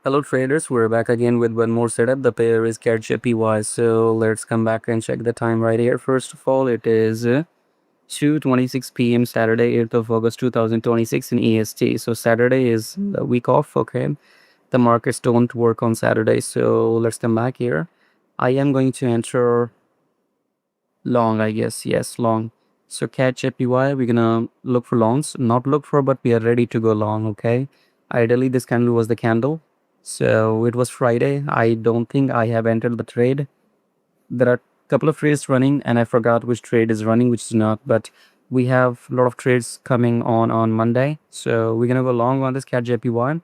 Hello traders, we're back again with one more setup. The pair is CADJPY. So let's come back and check the time right here. First of all, it is 2:26 p.m. Saturday, 8th of August 2026 in EST. So Saturday is a week off, okay? The markets don't work on Saturday, so let's come back here. I am going to enter long, I guess. Yes, long. So CADJPY, we're gonna look for longs. Not look for, but we are ready to go long, okay? Ideally, this candle was the candle. So it was Friday. I don't think I have entered the trade. There are a couple of trades running, and I forgot which trade is running, which is not. But we have a lot of trades coming on Monday. So we're gonna go long on this CADJPY.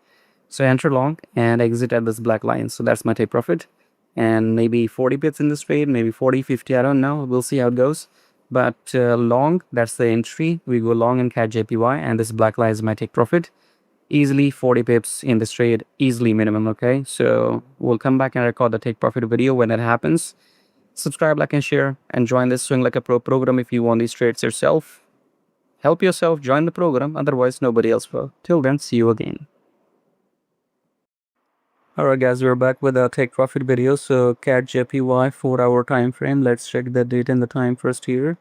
So enter long and exit at this black line. So that's my take profit. And maybe 40 pips in this trade, maybe 40, 50, I don't know. We'll see how it goes. But long, that's the entry. We go long in CADJPY, and this black line is my take profit. Easily 40 pips in this trade, easily minimum, okay? So we'll come back and record the take profit video when that happens. Subscribe, like, and share, and join this Swing Like a Pro program if you want these trades yourself. Help yourself, join the program, otherwise nobody else will. Till then, see you again. Alright guys, we're back with a take profit video. So CADJPY 4-hour time frame. Let's check the date and the time first here.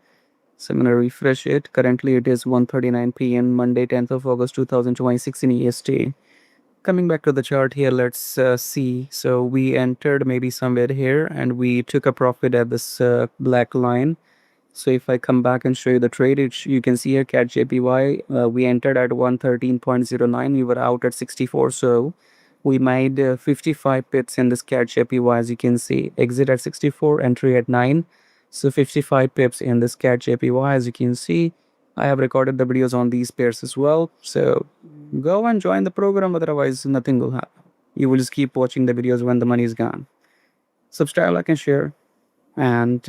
So I'm gonna refresh it. Currently it is 1:39 p.m. Monday 10th of August 2026 in EST. Coming back to the chart here, let's see. So we entered maybe somewhere here and we took a profit at this black line. So if I come back and show you the trade, you can see here CADJPY, we entered at 113.09. We were out at 64. So we made 55 pips in this CADJPY, as you can see. Exit at 64, entry at 9. So 55 pips in this CADJPY, as you can see. I have recorded the videos on these pairs as well. So go and join the program, otherwise nothing will happen. You will just keep watching the videos when the money is gone. Subscribe, like, and share. And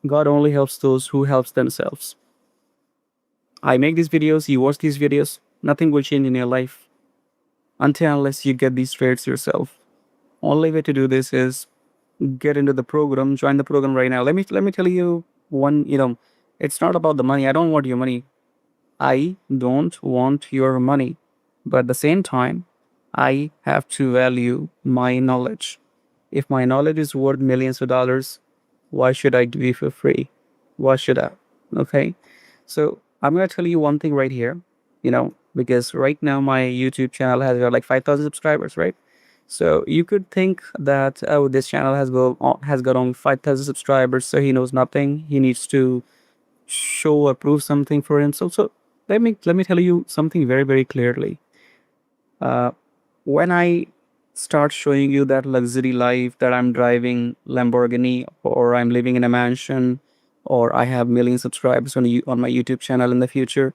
God only helps those who helps themselves. I make these videos, you watch these videos, nothing will change in your life until unless you get these trades yourself. Only way to do this is get into the program, join the program right now. Let me tell you one, it's not about the money. I don't want your money. I don't want your money. But at the same time, I have to value my knowledge. If my knowledge is worth millions of dollars, why should I do it for free? Why should I? Okay. So I'm gonna tell you one thing right here, because right now my YouTube channel has got like 5,000 subscribers, right? So you could think that, oh, this channel has got only 5,000 subscribers, so he knows nothing. He needs to show or prove something for himself. So let me tell you something very, very clearly. When I start showing you that luxury life, that I'm driving Lamborghini, or I'm living in a mansion, or I have million subscribers on my YouTube channel in the future,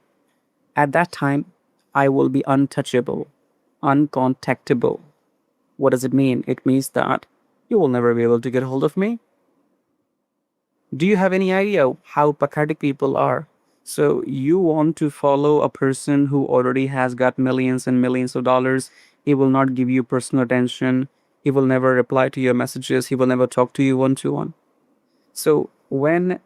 at that time I will be untouchable, uncontactable. What does it mean? It means that you will never be able to get hold of me. Do you have any idea how pathetic people are? So you want to follow a person who already has got millions and millions of dollars. He will not give you personal attention. He will never reply to your messages. He will never talk to you one to one. So when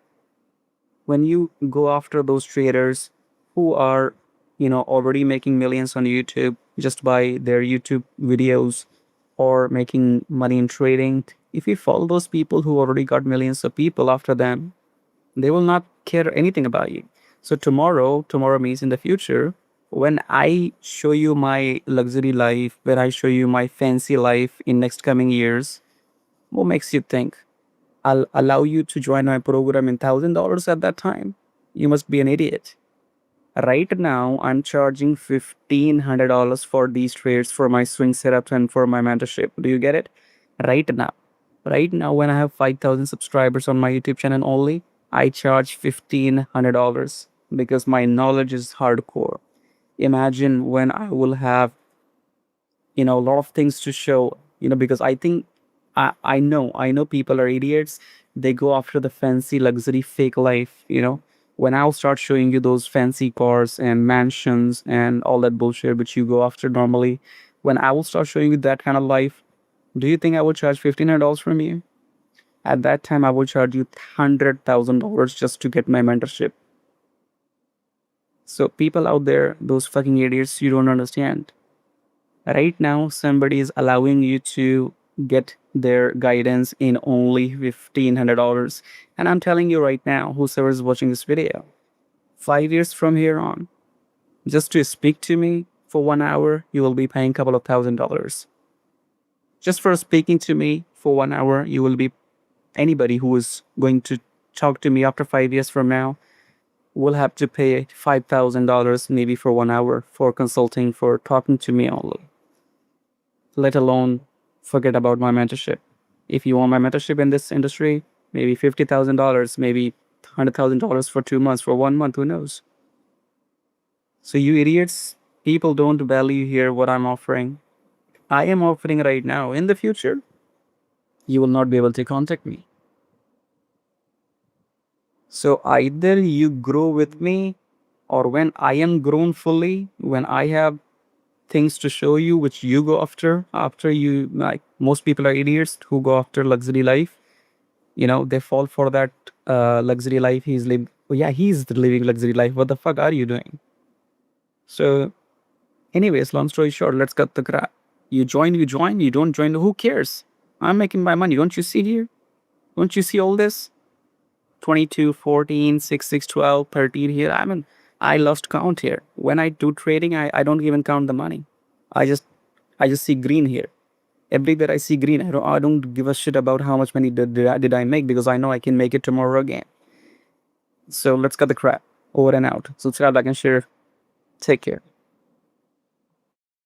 you go after those traders who are, already making millions on YouTube just by their YouTube videos, or making money in trading, if you follow those people who already got millions of people after them, they will not care anything about you. So tomorrow means in the future, when I show you my luxury life, when I show you my fancy life in next coming years, what makes you think I'll allow you to join my program in $1,000 at that time? You must be an idiot. Right now, I'm charging $1,500 for these trades, for my swing setups and for my mentorship. Do you get it? Right now. Right now, when I have 5,000 subscribers on my YouTube channel only, I charge $1,500 because my knowledge is hardcore. Imagine when I will have, a lot of things to show, because I think I know people are idiots. They go after the fancy luxury fake life, when I'll start showing you those fancy cars and mansions and all that bullshit which you go after normally, when I will start showing you that kind of life, do you think I will charge $1,500 from you? At that time, I will charge you $100,000 just to get my mentorship. So people out there, those fucking idiots, you don't understand. Right now, somebody is allowing you to get their guidance in only $1,500. And I'm telling you right now, whoever is watching this video, 5 years from here on, just to speak to me for 1 hour, you will be paying a couple of $1,000s. Just for speaking to me for 1 hour, you will be anybody who is going to talk to me after 5 years from now will have to pay $5,000 maybe for 1 hour for consulting, for talking to me only, let alone forget about my mentorship. If you want my mentorship in this industry, maybe $50,000, maybe $100,000 for 2 months, for 1 month, who knows? So, you idiots, people don't value here what I'm offering. I am offering right now. In the future, you will not be able to contact me. So, either you grow with me, or when I am grown fully, when I have things to show you which you go after you, like most people are idiots who go after luxury life. They fall for that luxury life. He's living luxury life. What the fuck are you doing? So anyways, long story short, let's cut the crap. You join, you don't join, who cares? I'm making my money. Don't you see here? Don't you see all this? 22, 14, 6, 6, 12, 13 here. I lost count here. When I do trading, I don't even count the money. I just I just see green here. Everywhere I see green, I don't give a shit about how much money did I make, because I know I can make it tomorrow again. So let's cut the crap. Over and out. Subscribe, like, and share. Take care.